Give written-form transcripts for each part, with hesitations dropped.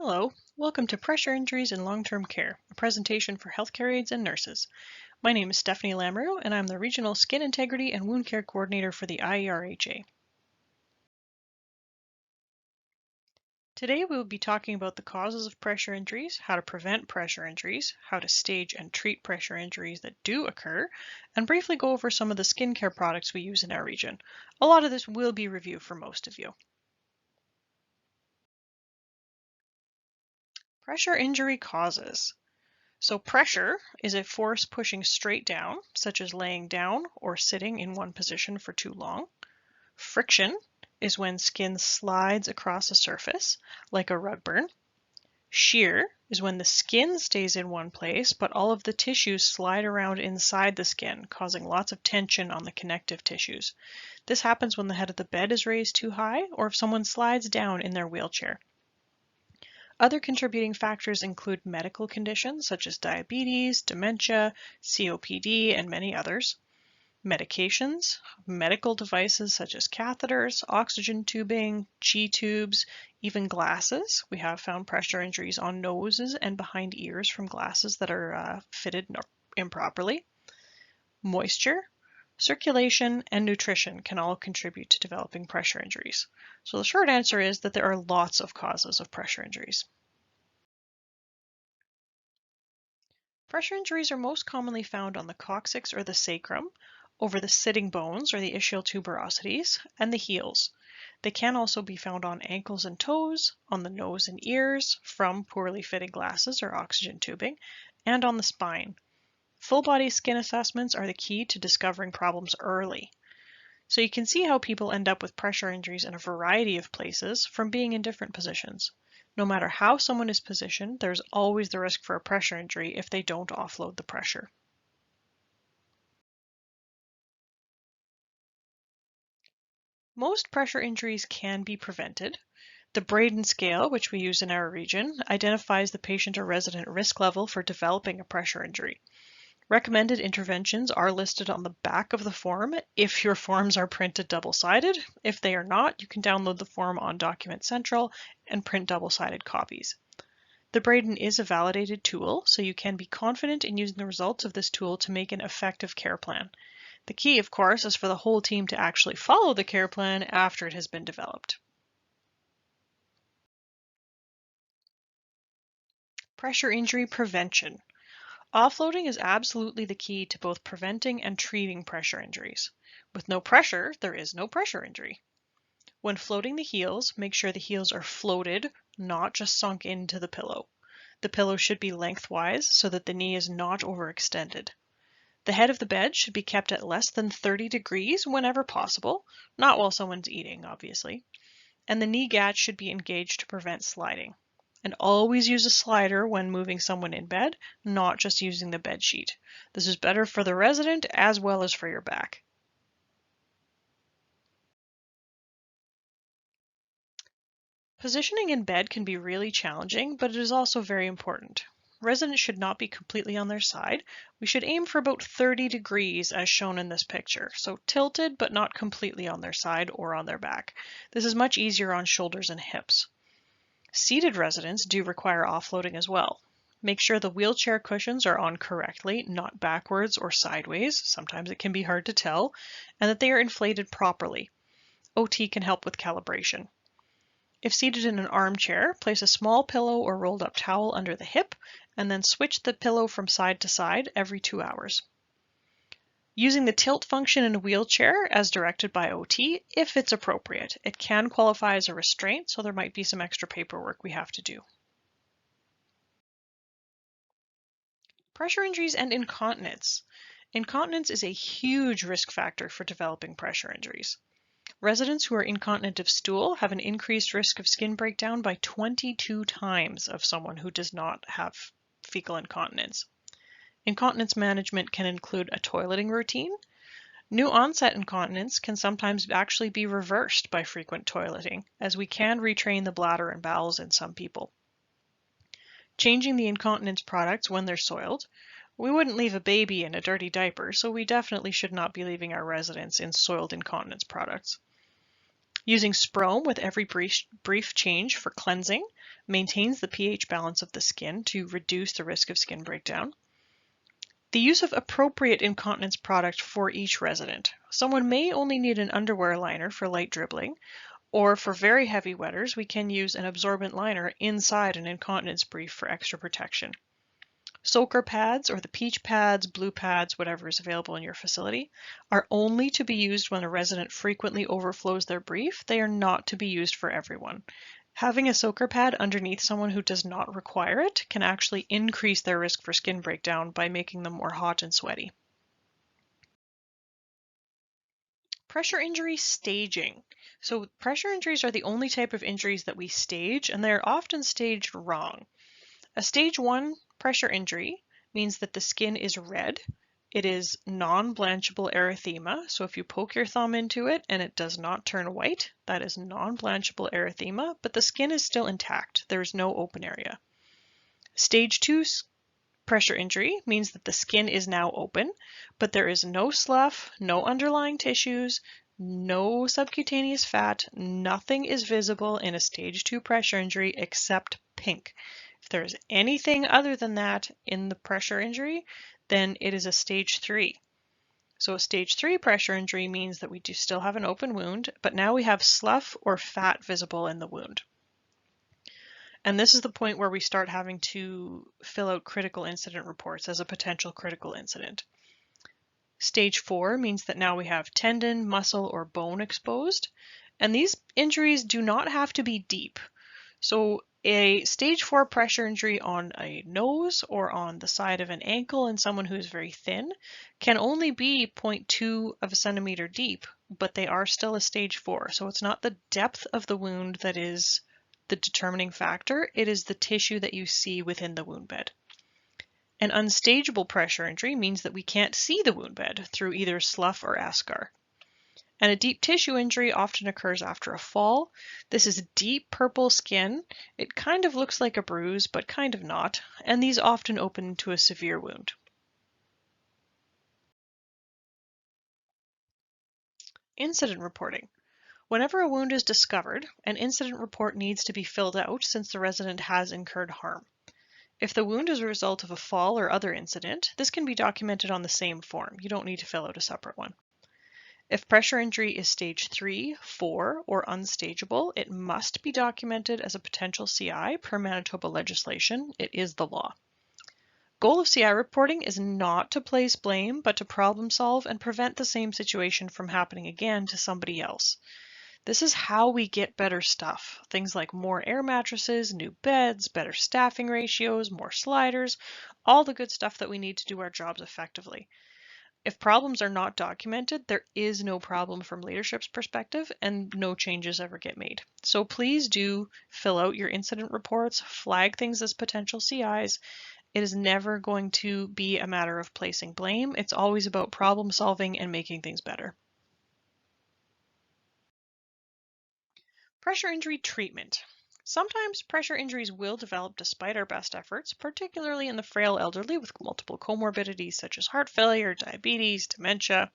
Hello, welcome to Pressure Injuries in Long-Term Care, a presentation for healthcare aides and nurses. My name is Stephanie Lamoureux, and I'm the Regional Skin Integrity and Wound Care Coordinator for the IERHA. Today we will be talking about the causes of pressure injuries, how to prevent pressure injuries, how to stage and treat pressure injuries that do occur, and briefly go over some of the skincare products we use in our region. A lot of this will be review for most of you. Pressure injury causes. So pressure is a force pushing straight down, such as laying down or sitting in one position for too long. Friction is when skin slides across a surface, like a rug burn. Shear is when the skin stays in one place, but all of the tissues slide around inside the skin, causing lots of tension on the connective tissues. This happens when the head of the bed is raised too high, or if someone slides down in their wheelchair. Other contributing factors include medical conditions such as diabetes, dementia, COPD, and many others. Medications, medical devices such as catheters, oxygen tubing, G-tubes, even glasses. We have found pressure injuries on noses and behind ears from glasses that are fitted improperly. Moisture, circulation, and nutrition can all contribute to developing pressure injuries. So the short answer is that there are lots of causes of pressure injuries. Pressure injuries are most commonly found on the coccyx or the sacrum, over the sitting bones or the ischial tuberosities, and the heels. They can also be found on ankles and toes, on the nose and ears from poorly fitted glasses or oxygen tubing, and on the spine. Full body skin assessments are the key to discovering problems early. So you can see how people end up with pressure injuries in a variety of places from being in different positions. No matter how someone is positioned, there's always the risk for a pressure injury if they don't offload the pressure. Most pressure injuries can be prevented. The Braden scale, which we use in our region, identifies the patient or resident risk level for developing a pressure injury. Recommended interventions are listed on the back of the form if your forms are printed double-sided. If they are not, you can download the form on Document Central and print double-sided copies. The Braden is a validated tool, so you can be confident in using the results of this tool to make an effective care plan. The key, of course, is for the whole team to actually follow the care plan after it has been developed. Pressure injury prevention. Offloading is absolutely the key to both preventing and treating pressure injuries. With no pressure, there is no pressure injury. When floating the heels, make sure the heels are floated, not just sunk into the pillow. The pillow should be lengthwise so that the knee is not overextended. The head of the bed should be kept at less than 30 degrees whenever possible, not while someone's eating, obviously. And the knee gap should be engaged to prevent sliding. And always use a slider when moving someone in bed, not just using the bed sheet. This is better for the resident as well as for your back. Positioning in bed can be really challenging, but it is also very important. Residents should not be completely on their side. We should aim for about 30 degrees as shown in this picture, so tilted but not completely on their side or on their back. This is much easier on shoulders and hips. Seated residents do require offloading as well. Make sure the wheelchair cushions are on correctly, not backwards or sideways, sometimes it can be hard to tell, and that they are inflated properly. OT can help with calibration. If seated in an armchair, place a small pillow or rolled up towel under the hip, and then switch the pillow from side to side every 2 hours. Using the tilt function in a wheelchair as directed by OT if it's appropriate. It can qualify as a restraint, so there might be some extra paperwork we have to do. Pressure injuries and incontinence. Incontinence is a huge risk factor for developing pressure injuries. Residents who are incontinent of stool have an increased risk of skin breakdown by 22 times of someone who does not have fecal incontinence. Incontinence management can include a toileting routine. New onset incontinence can sometimes actually be reversed by frequent toileting, as we can retrain the bladder and bowels in some people. Changing the incontinence products when they're soiled. We wouldn't leave a baby in a dirty diaper, so we definitely should not be leaving our residents in soiled incontinence products. Using Sprome with every brief change for cleansing maintains the pH balance of the skin to reduce the risk of skin breakdown. The use of appropriate incontinence product for each resident. Someone may only need an underwear liner for light dribbling, or for very heavy wetters, we can use an absorbent liner inside an incontinence brief for extra protection. Soaker pads, or the peach pads, blue pads, whatever is available in your facility, are only to be used when a resident frequently overflows their brief. They are not to be used for everyone. Having a soaker pad underneath someone who does not require it can actually increase their risk for skin breakdown by making them more hot and sweaty. Pressure injury staging. So pressure injuries are the only type of injuries that we stage, and they're often staged wrong. A stage 1 pressure injury means that the skin is red. It is non-blanchable erythema. So if you poke your thumb into it and it does not turn white, that is non-blanchable erythema, but the skin is still intact. There is no open area. Stage 2 pressure injury means that the skin is now open, but there is no slough, no underlying tissues, no subcutaneous fat, nothing is visible in a stage 2 pressure injury except pink. If there is anything other than that in the pressure injury, then it is a stage 3. So a stage 3 pressure injury means that we do still have an open wound, but now we have slough or fat visible in the wound. And this is the point where we start having to fill out critical incident reports as a potential critical incident. Stage 4 means that now we have tendon, muscle, or bone exposed, and these injuries do not have to be deep. So a stage 4 pressure injury on a nose or on the side of an ankle in someone who is very thin can only be 0.2 of a centimeter deep, but they are still a stage 4. So it's not the depth of the wound that is the determining factor, it is the tissue that you see within the wound bed. An unstageable pressure injury means that we can't see the wound bed through either slough or eschar. And a deep tissue injury often occurs after a fall. This is deep purple skin. It kind of looks like a bruise, but kind of not, and these often open into a severe wound. Incident reporting. Whenever a wound is discovered, an incident report needs to be filled out since the resident has incurred harm. If the wound is a result of a fall or other incident, this can be documented on the same form. You don't need to fill out a separate one. If pressure injury is stage 3, 4, or unstageable, it must be documented as a potential CI per Manitoba legislation. It is the law. Goal of CI reporting is not to place blame, but to problem solve and prevent the same situation from happening again to somebody else. This is how we get better stuff. Things like more air mattresses, new beds, better staffing ratios, more sliders, all the good stuff that we need to do our jobs effectively. If problems are not documented, there is no problem from leadership's perspective and no changes ever get made. So please do fill out your incident reports, flag things as potential CIs. It is never going to be a matter of placing blame. It's always about problem solving and making things better. Pressure injury treatment. Sometimes pressure injuries will develop despite our best efforts, particularly in the frail elderly with multiple comorbidities such as heart failure, diabetes, dementia.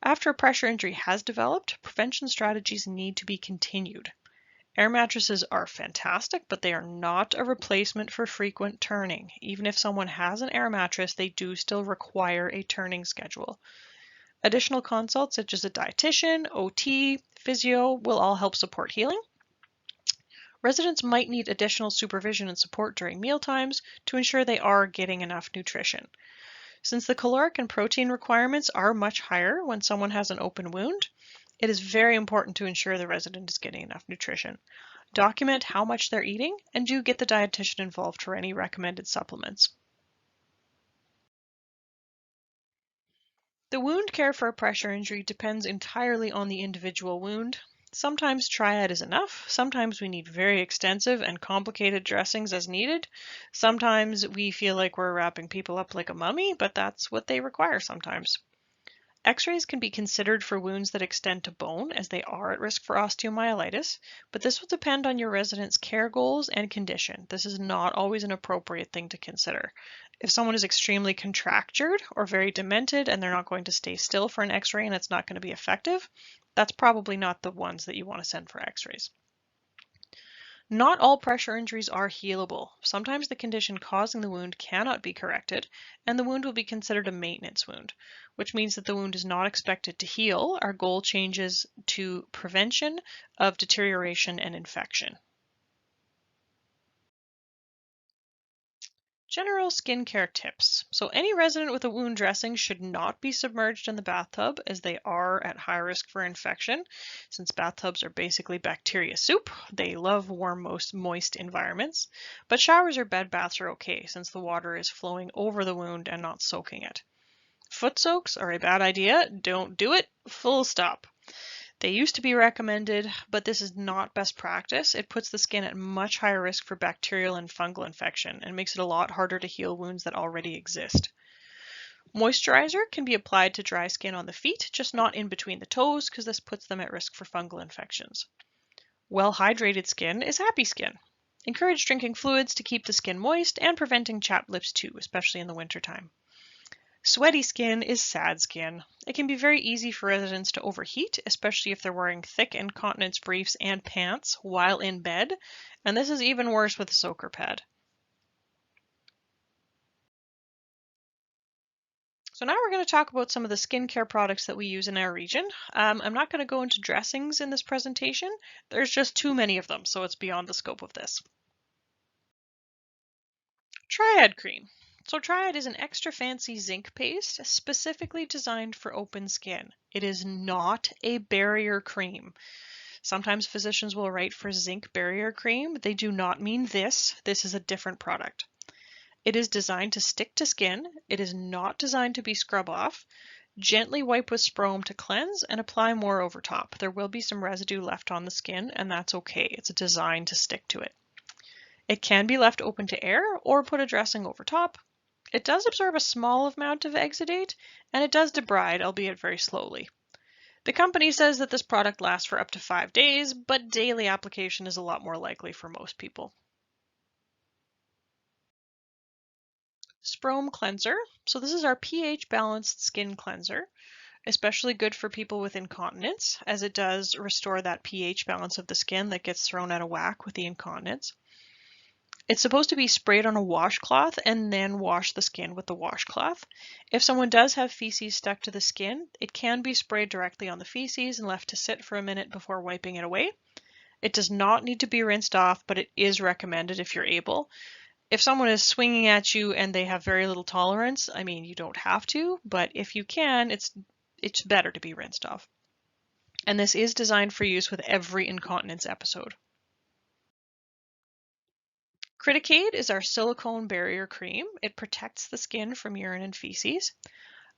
After a pressure injury has developed, prevention strategies need to be continued. Air mattresses are fantastic, but they are not a replacement for frequent turning. Even if someone has an air mattress, they do still require a turning schedule. Additional consults such as a dietitian, OT, physio will all help support healing. Residents might need additional supervision and support during mealtimes to ensure they are getting enough nutrition. Since the caloric and protein requirements are much higher when someone has an open wound, it is very important to ensure the resident is getting enough nutrition. Document how much they're eating and do get the dietitian involved for any recommended supplements. The wound care for a pressure injury depends entirely on the individual wound. Sometimes triad is enough. Sometimes we need very extensive and complicated dressings as needed. Sometimes we feel like we're wrapping people up like a mummy, but that's what they require sometimes. X-rays can be considered for wounds that extend to bone, as they are at risk for osteomyelitis, but this will depend on your resident's care goals and condition. This is not always an appropriate thing to consider. If someone is extremely contractured or very demented and they're not going to stay still for an X-ray and it's not going to be effective, That's probably not the ones that you want to send for x-rays. Not all pressure injuries are healable. Sometimes the condition causing the wound cannot be corrected, and the wound will be considered a maintenance wound, which means that the wound is not expected to heal. Our goal changes to prevention of deterioration and infection. General skincare tips. So any resident with a wound dressing should not be submerged in the bathtub, as they are at high risk for infection. Since bathtubs are basically bacteria soup, they love warm, moist environments. But showers or bed baths are okay, since the water is flowing over the wound and not soaking it. Foot soaks are a bad idea. Don't do it. Full stop. They used to be recommended, but this is not best practice. It puts the skin at much higher risk for bacterial and fungal infection and makes it a lot harder to heal wounds that already exist. Moisturizer can be applied to dry skin on the feet, just not in between the toes, because this puts them at risk for fungal infections. Well-hydrated skin is happy skin. Encourage drinking fluids to keep the skin moist and preventing chapped lips too, especially in the wintertime. Sweaty skin is sad skin. It can be very easy for residents to overheat, especially if they're wearing thick incontinence briefs and pants while in bed, and this is even worse with a soaker pad. So now we're going to talk about some of the skincare products that we use in our region. I'm not going to go into dressings in this presentation. There's just too many of them, so it's beyond the scope of this. Triad cream. So Triad is an extra fancy zinc paste specifically designed for open skin. It is not a barrier cream. Sometimes physicians will write for zinc barrier cream. They do not mean this. This is a different product. It is designed to stick to skin. It is not designed to be scrub off. Gently wipe with Sprome to cleanse and apply more over top. There will be some residue left on the skin, and that's okay. It's designed to stick to it. It can be left open to air or put a dressing over top. It does absorb a small amount of exudate, and it does debride, albeit very slowly. The company says that this product lasts for up to 5 days, but daily application is a lot more likely for most people. Sprome Cleanser. So this is our pH balanced skin cleanser, especially good for people with incontinence, as it does restore that pH balance of the skin that gets thrown out of whack with the incontinence. It's supposed to be sprayed on a washcloth and then wash the skin with the washcloth. If someone does have feces stuck to the skin, it can be sprayed directly on the feces and left to sit for a minute before wiping it away. It does not need to be rinsed off, but it is recommended if you're able. If someone is swinging at you and they have very little tolerance, I mean, you don't have to, but if you can, it's better to be rinsed off. And this is designed for use with every incontinence episode. Criticade is our silicone barrier cream. It protects the skin from urine and feces.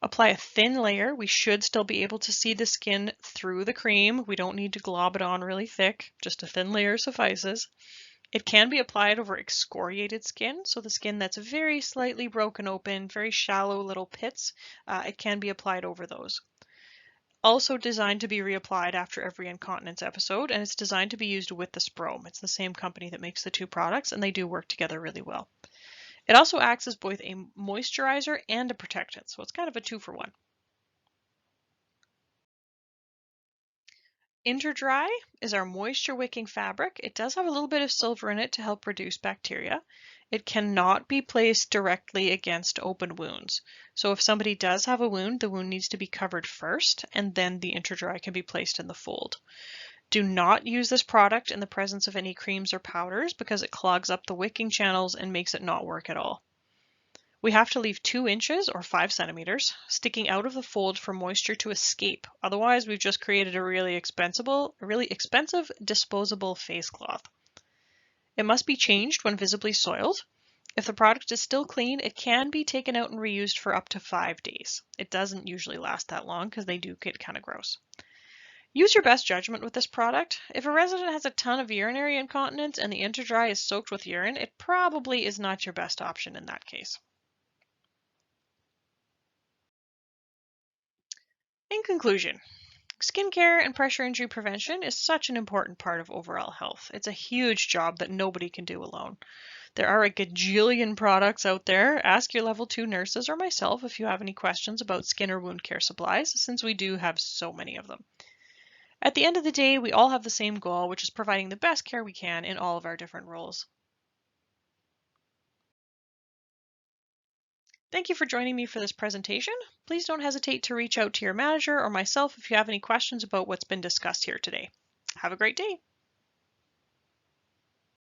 Apply a thin layer. We should still be able to see the skin through the cream. We don't need to glob it on really thick. Just a thin layer suffices. It can be applied over excoriated skin, so the skin that's very slightly broken open, very shallow little pits, it can be applied over those. Also designed to be reapplied after every incontinence episode, and it's designed to be used with the Sprome. It's the same company that makes the two products, and they do work together really well. It also acts as both a moisturizer and a protectant, so it's kind of a 2-for-1. Interdry is our moisture wicking fabric. It does have a little bit of silver in it to help reduce bacteria. It cannot be placed directly against open wounds. So if somebody does have a wound, the wound needs to be covered first, and then the Interdry can be placed in the fold. Do not use this product in the presence of any creams or powders because it clogs up the wicking channels and makes it not work at all. We have to leave 2 inches or 5 centimeters sticking out of the fold for moisture to escape. Otherwise, we've just created a really expensive disposable face cloth. It must be changed when visibly soiled. If the product is still clean, it can be taken out and reused for up to 5 days. It doesn't usually last that long because they do get kind of gross. Use your best judgment with this product. If a resident has a ton of urinary incontinence and the Interdry is soaked with urine, it probably is not your best option in that case. In conclusion, skincare and pressure injury prevention is such an important part of overall health. It's a huge job that nobody can do alone. There are a gajillion products out there. Ask your level 2 nurses or myself if you have any questions about skin or wound care supplies, since we do have so many of them. At the end of the day, we all have the same goal, which is providing the best care we can in all of our different roles. Thank you for joining me for this presentation. Please don't hesitate to reach out to your manager or myself if you have any questions about what's been discussed here today. Have a great day.